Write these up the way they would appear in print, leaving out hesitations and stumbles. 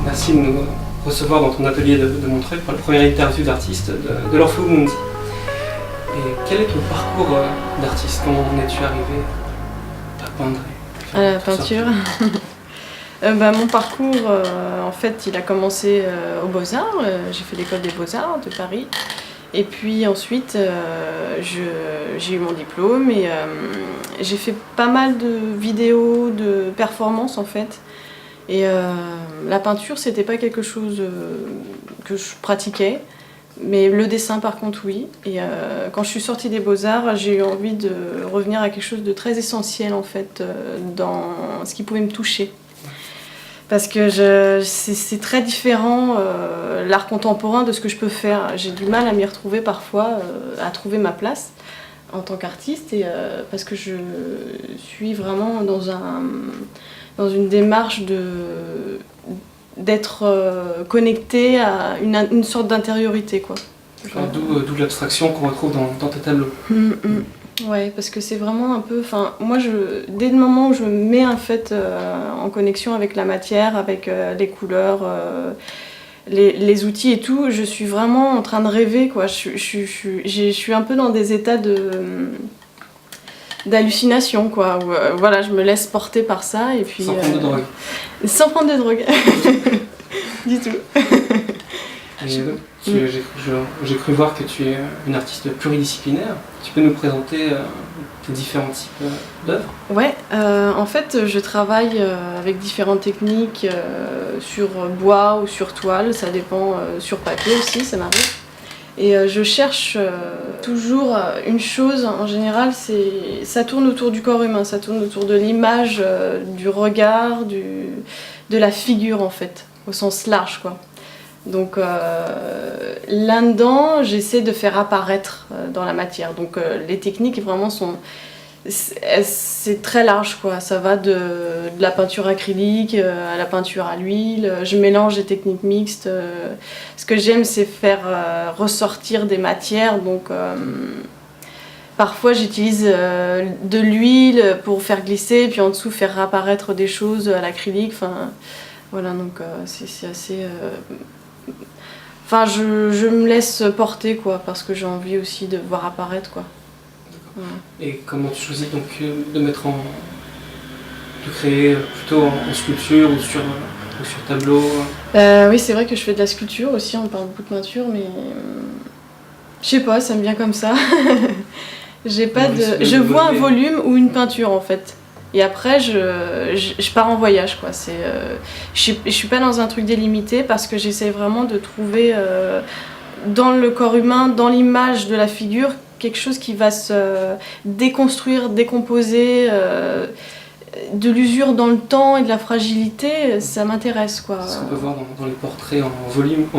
Merci de nous recevoir dans ton atelier de Montreuil pour la première interview d'artiste de l'Orfeo Mundi. Et quel est ton parcours d'artiste? Comment en es-tu arrivé à peindre? À la peinture. Mon parcours, en fait, il a commencé aux Beaux-Arts. J'ai fait l'école des Beaux-Arts de Paris. Et puis ensuite, j'ai eu mon diplôme et j'ai fait pas mal de vidéos, de performances en fait. Et la peinture, c'était pas quelque chose que je pratiquais, mais le dessin par contre oui. Et quand je suis sortie des Beaux-Arts, j'ai eu envie de revenir à quelque chose de très essentiel en fait, dans ce qui pouvait me toucher. Parce que c'est très différent l'art contemporain de ce que je peux faire. J'ai du mal à m'y retrouver parfois, à trouver ma place en tant qu'artiste, et parce que je suis vraiment dans une démarche d'être connectée à une sorte d'intériorité, quoi. D'où l'abstraction qu'on retrouve dans tes tableaux. Ouais, parce que c'est vraiment un peu... moi, dès le moment où je me mets en fait en connexion avec la matière, avec les couleurs, les outils et tout, je suis vraiment en train de rêver, quoi. Je suis un peu dans des états d'hallucination, quoi. Où, voilà, je me laisse porter par ça et puis... Sans prendre de drogue. Sans prendre de drogue. Du tout. J'ai cru voir que tu es une artiste pluridisciplinaire. Tu peux nous présenter tes différents types d'œuvres? Ouais, en fait, je travaille avec différentes techniques sur bois ou sur toile, ça dépend, sur papier aussi, ça m'arrive. Et je cherche toujours une chose, en général, ça tourne autour du corps humain, ça tourne autour de l'image, du regard, de la figure en fait, au sens large, quoi. Donc là-dedans, j'essaie de faire apparaître dans la matière. Donc les techniques vraiment c'est très large, quoi. Ça va de la peinture acrylique à la peinture à l'huile. Je mélange des techniques mixtes. Ce que j'aime, c'est faire ressortir des matières. Donc parfois j'utilise de l'huile pour faire glisser, puis en dessous faire apparaître des choses à l'acrylique. Enfin, voilà, donc c'est assez... Enfin, je me laisse porter, quoi, parce que j'ai envie aussi de voir apparaître, quoi. Ouais. Et comment tu choisis donc de créer plutôt en sculpture ou sur tableau? Oui, c'est vrai que je fais de la sculpture aussi, on parle beaucoup de peinture, mais je sais pas, ça me vient comme ça. Je vois un volume ou une peinture en fait. Et après, je pars en voyage, quoi. Je suis pas dans un truc délimité parce que j'essaie vraiment de trouver dans le corps humain, dans l'image de la figure, quelque chose qui va se déconstruire, décomposer, de l'usure dans le temps et de la fragilité, ça m'intéresse, quoi. C'est ce qu'on peut voir dans les portraits en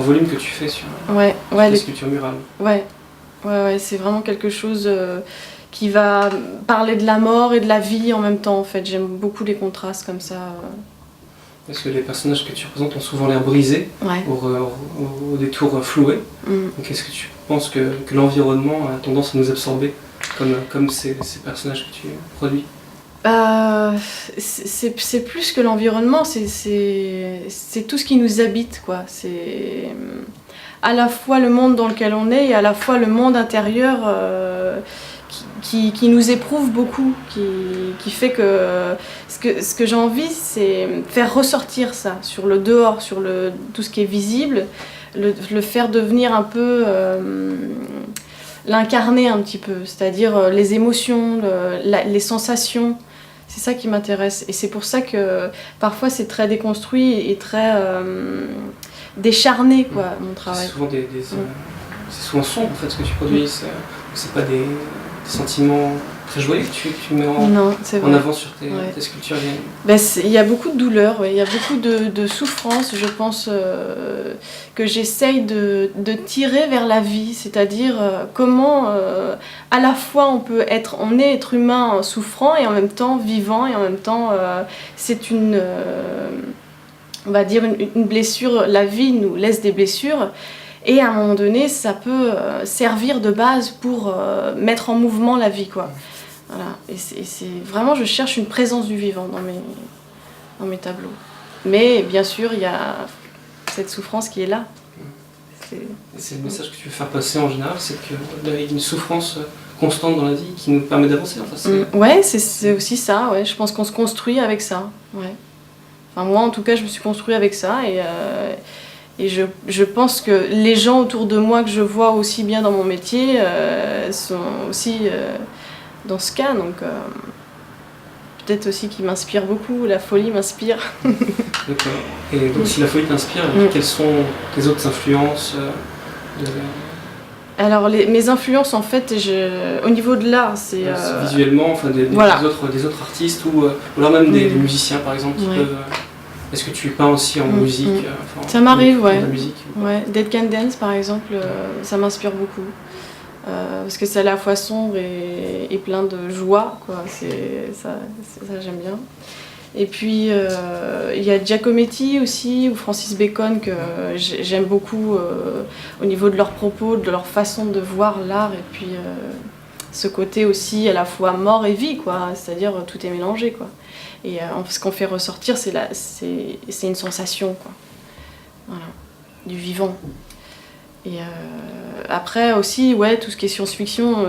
volume que tu fais sur les sculptures murales. Ouais, c'est vraiment quelque chose... qui va parler de la mort et de la vie en même temps, en fait. J'aime beaucoup les contrastes comme ça. Parce que les personnages que tu représentes ont souvent l'air brisés, au détour floué. Donc est-ce que tu penses que l'environnement a tendance à nous absorber, comme ces personnages que tu produis? C'est plus que l'environnement, c'est tout ce qui nous habite, quoi. C'est à la fois le monde dans lequel on est et à la fois le monde intérieur qui nous éprouve beaucoup, qui fait que ce que j'ai envie, c'est faire ressortir ça sur le dehors, sur tout ce qui est visible, le faire devenir un peu, l'incarner un petit peu, c'est-à-dire les émotions, les sensations. C'est ça qui m'intéresse et c'est pour ça que parfois c'est très déconstruit et très décharné, quoi, mon travail. C'est souvent sombre en fait ce que tu produis, c'est pas des sentiments très joyeux que tu mets en avant sur tes sculptures. Il y a beaucoup de douleur, il y a beaucoup de souffrance, je pense, que j'essaye de tirer vers la vie, c'est-à-dire comment à la fois on est être humain souffrant et en même temps vivant et en même temps c'est on va dire une blessure, la vie nous laisse des blessures. Et à un moment donné, ça peut servir de base pour mettre en mouvement la vie, quoi. Voilà. Et c'est vraiment, je cherche une présence du vivant dans mes tableaux. Mais bien sûr, il y a cette souffrance qui est là. C'est le message que tu veux faire passer en général, c'est qu'il y a une souffrance constante dans la vie qui nous permet d'avancer. Enfin, ouais, c'est aussi ça, ouais. Je pense qu'on se construit avec ça. Ouais. Enfin, moi, en tout cas, je me suis construit avec ça et je pense que les gens autour de moi que je vois aussi bien dans mon métier sont aussi dans ce cas. Donc, peut-être aussi qu'ils m'inspirent beaucoup. La folie m'inspire. D'accord. Et donc, si la folie t'inspire, quelles sont tes autres influences Alors, mes influences, en fait, au niveau de l'art, c'est... visuellement, enfin, des autres artistes ou alors même des musiciens, par exemple, qui peuvent... Est-ce que tu peins aussi en musique Ça m'arrive, ouais. La musique, ouais. Dead Can Dance, par exemple, ça m'inspire beaucoup. Parce que c'est à la fois sombre et plein de joie, quoi. Ça j'aime bien. Et puis, il y a Giacometti aussi, ou Francis Bacon, que j'aime beaucoup au niveau de leurs propos, de leur façon de voir l'art, et puis ce côté aussi à la fois mort et vie, quoi. C'est-à-dire tout est mélangé, quoi. Et ce qu'on fait ressortir, c'est une sensation, quoi. Voilà, du vivant. Et après aussi, ouais, tout ce qui est science-fiction,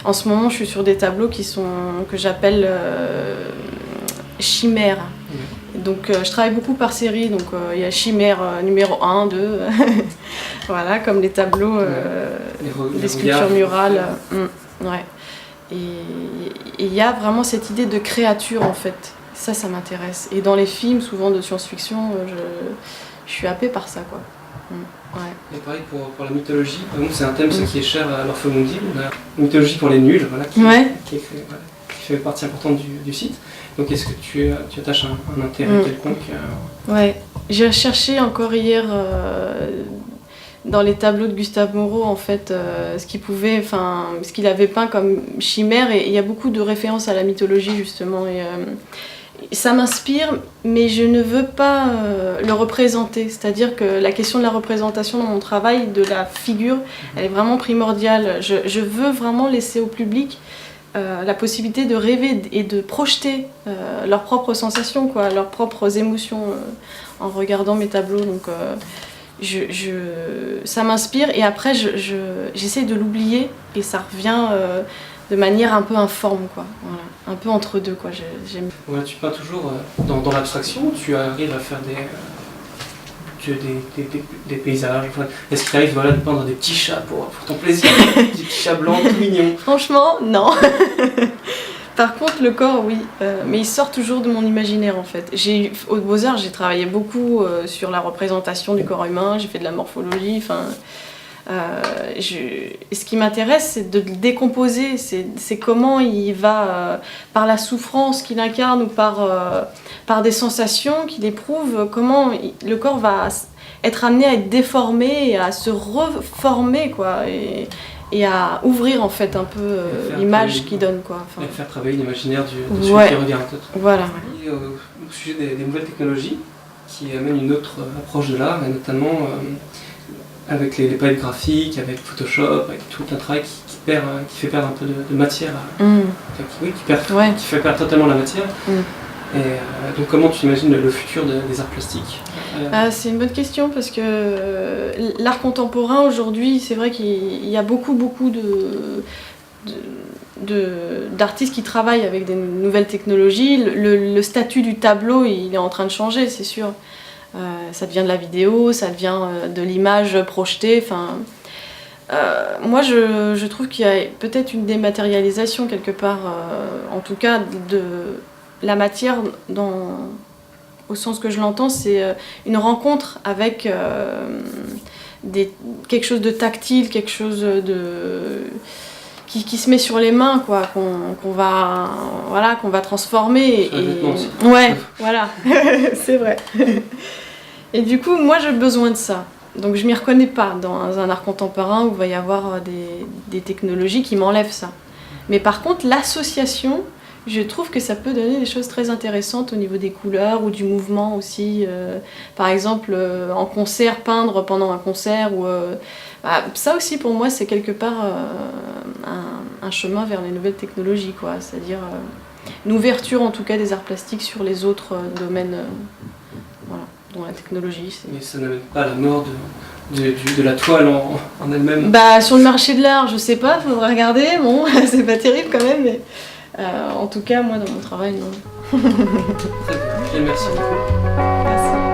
en ce moment je suis sur des tableaux que j'appelle chimères. Donc je travaille beaucoup par série, donc il y a chimère numéro 1, 2, voilà, comme les tableaux, les sculptures murales. Ouais. Et il y a vraiment cette idée de créature en fait, ça m'intéresse. Et dans les films, souvent de science-fiction, je suis happée par ça, quoi. Ouais. Et pareil pour la mythologie, c'est un thème qui est cher à l'Orphemundi, la mythologie pour les nuls, voilà, qui fait partie importante du site. Donc est-ce que tu attaches un intérêt quelconque Ouais, j'ai cherché encore hier dans les tableaux de Gustave Moreau en fait ce qu'il avait peint comme chimère, et il y a beaucoup de références à la mythologie justement, et ça m'inspire, mais je ne veux pas le représenter. C'est-à-dire que la question de la représentation dans mon travail, de la figure, elle est vraiment primordiale. Je veux vraiment laisser au public la possibilité de rêver et de projeter leurs propres sensations, quoi, leurs propres émotions en regardant mes tableaux. Donc, ça m'inspire, et après j'essaie de l'oublier et ça revient de manière un peu informe, quoi. Voilà. Un peu entre deux, quoi. J'aime. Ouais, tu peins toujours dans l'abstraction, tu arrives à faire des paysages. Enfin, est-ce qu'il t'arrive de peindre des petits chats pour ton plaisir, des petits chats blancs tout mignons? Franchement, non. Par contre, le corps, oui, mais il sort toujours de mon imaginaire, en fait. Aux Beaux-Arts, j'ai travaillé beaucoup sur la représentation du corps humain, j'ai fait de la morphologie, enfin... ce qui m'intéresse, c'est de le décomposer, c'est comment il va, par la souffrance qu'il incarne ou par des sensations qu'il éprouve, comment le corps va être amené à être déformé et à se reformer, quoi, et à ouvrir en fait un peu l'image qu'il donne, quoi. Enfin, et faire travailler l'imaginaire de celui qui regarde. Voilà. Et, au sujet des nouvelles technologies qui amènent une autre approche de l'art, et notamment avec les palettes graphiques, avec Photoshop, avec tout un travail qui fait perdre un peu de matière, qui fait perdre totalement la matière. Et donc comment tu imagines le futur des arts plastiques? C'est une bonne question, parce que l'art contemporain aujourd'hui, c'est vrai qu'il y a beaucoup d'artistes qui travaillent avec des nouvelles technologies. Le statut du tableau, il est en train de changer, c'est sûr. Ça devient de la vidéo, ça devient de l'image projetée. Moi, je trouve qu'il y a peut-être une dématérialisation quelque part, en tout cas de la matière, au sens que je l'entends, c'est une rencontre avec quelque chose de tactile, quelque chose qui se met sur les mains, quoi, qu'on va transformer. Ouais, voilà, c'est vrai. Et du coup, moi j'ai besoin de ça. Donc je m'y reconnais pas dans un art contemporain où il va y avoir des technologies qui m'enlèvent ça. Mais par contre, l'association, je trouve que ça peut donner des choses très intéressantes au niveau des couleurs ou du mouvement aussi. Par exemple, en concert, peindre pendant un concert. Ça aussi, pour moi, c'est quelque part un chemin vers les nouvelles technologies, quoi. C'est-à-dire une ouverture, en tout cas, des arts plastiques sur les autres domaines. Voilà. Bon, la technologie, c'est... Mais ça n'amène pas à la mort de la toile en elle-même. Bah, sur le marché de l'art, je sais pas, faudra regarder. Bon, c'est pas terrible quand même, mais en tout cas, moi, dans mon travail, non. Très bien, merci beaucoup. Merci.